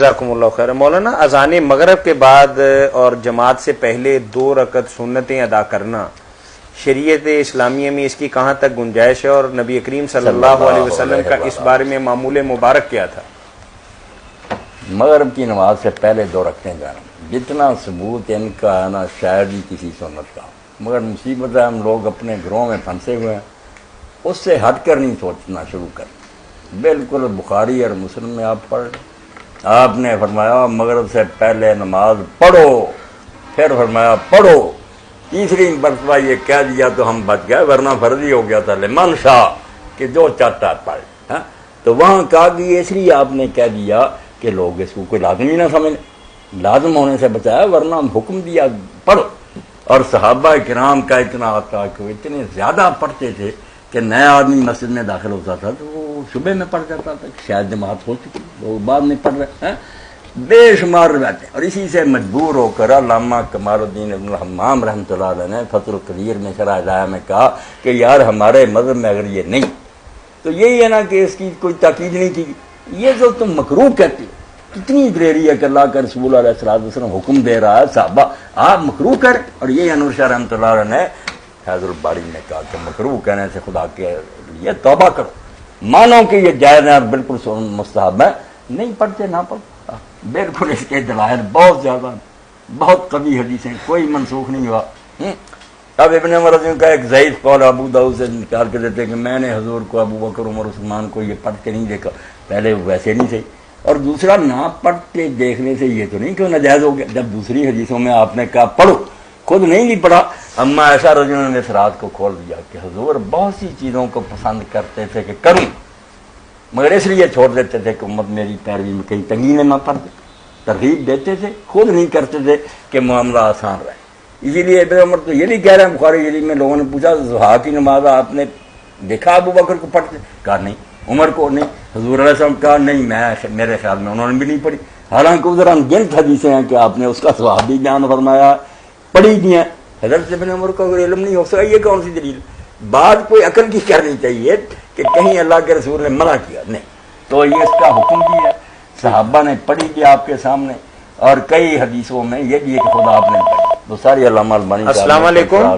جزاکم اللہ خیر۔ مولانا، اذان مغرب کے بعد اور جماعت سے پہلے 2 رکعت سنتیں ادا کرنا شریعت اسلامیہ میں اس کی کہاں تک گنجائش ہے، اور نبی کریم صلی اللہ علیہ وسلم کا اس بارے میں معمول مبارک کیا تھا؟ مغرب کی نماز سے پہلے 2 رکعتیں جانا، جتنا ثبوت ان کا ہے نا شاید ہی کسی سنت کا، مگر مصیبت ہے ہم لوگ اپنے گھروں میں پھنسے ہوئے ہیں، اس سے ہٹ کر نہیں سوچنا شروع کر۔ بالکل بخاری اور مسلم میں آپ پڑھ، آپ نے فرمایا مغرب سے پہلے نماز پڑھو، پھر فرمایا پڑھو، تیسری مرتبہ یہ کہہ دیا تو ہم بچ گئے، ورنہ فرض ہی ہو گیا تھا لمن شاء کہ جو چاہتا پڑھے۔ تو وہاں کہا کہ اس لیے آپ نے کہہ دیا کہ لوگ اس کو کوئی لازم ہی نہ سمجھیں، لازم ہونے سے بچایا، ورنہ حکم دیا پڑھو۔ اور صحابہ کرام کا اتنا آتا کہ وہ اتنے زیادہ پڑھتے تھے کہ نیا آدمی مسجد میں داخل ہوتا تھا تو وہ صبح میں پڑھ جاتا تھا، شاید جماعت ہو چکی، وہ بعد میں پڑھ رہے ہیں، بے شمار روایتیں۔ اور اسی سے مجبور ہو کر علامہ کمال الدین ابن الحمام رحمۃ اللہ علیہ نے فتح القدیر میں شرح ہدایہ میں کہا کہ یار ہمارے مذہب میں اگر یہ نہیں تو یہی ہے نا کہ اس کی کوئی تاکید نہیں کی، یہ جو تم مکروہ کہتے ہو، کتنی دریری ہے کہ اللہ کا رسول علیہ السلام حکم دے رہا ہے صحابہ آپ مکروہ کریں، اور یہ انور شاہ رحمۃ اللہ علیہ نے حیض الباری میں کہا کہ مکروہ کہنے سے خدا کے لیے توبہ کرو، مانو کہ یہ جائز ہے، بالکل مستحب ہے، نہیں پڑھتے نہ پڑھو، بالکل اس کے دلائل بہت زیادہ، بہت قوی حدیثیں، کوئی منسوخ نہیں ہوا۔ اب ابن عمر کا ایک ضعیف قول ابو داؤد سے نکال کے دیتے کہ میں نے حضور کو، ابو بکر، عمر، عثمان کو یہ پڑھ کے نہیں دیکھا، پہلے ویسے نہیں صحیح، اور دوسرا نہ پڑھتے دیکھنے سے یہ تو نہیں کہ ناجائز ہو گیا، جب دوسری حدیثوں میں آپ نے کہا پڑھو، خود نہیں بھی پڑھا۔ اما ایسا رجل نے اس رات کو کھول دیا کہ حضور بہت سی چیزوں کو پسند کرتے تھے کہ کروں، مگر اس لیے چھوڑ دیتے تھے کہ امت میری پیروی میں کہیں تنگی میں نہ پڑ جائے، ترغیب دیتے تھے، خود نہیں کرتے تھے کہ معاملہ آسان رہے۔ اسی لیے ابن عمر تو یہ بھی کہہ رہے ہیں، بخاری شریف میں لوگوں نے پوچھا ضحیٰ کی نماز آپ نے دیکھا ابو بکر کو پڑھتے؟ کہا نہیں، عمر کو نہیں، حضور علیہ السلام کہا نہیں، میرے خیال میں انہوں نے بھی نہیں پڑھی، حالانکہ ادھر انگنت حدیثیں ہیں کہ آپ نے اس کا ثواب بھی بیان فرمایا، پڑھی بھی ہیں۔ حضرت ابن عمر کو اگر علم نہیں ہو سکا، یہ کون سی دلیل؟ بات کوئی عقل کی کرنی چاہیے کہ کہیں اللہ کے رسول نے منع کیا نہیں، تو یہ اس کا حکم بھی ہے، صحابہ نے پڑھی بھی آپ کے سامنے، اور کئی حدیثوں میں یہ بھی ہے کہ خدا آپ نے پڑھی، تو ساری علامہ البانی۔ السلام علیکم۔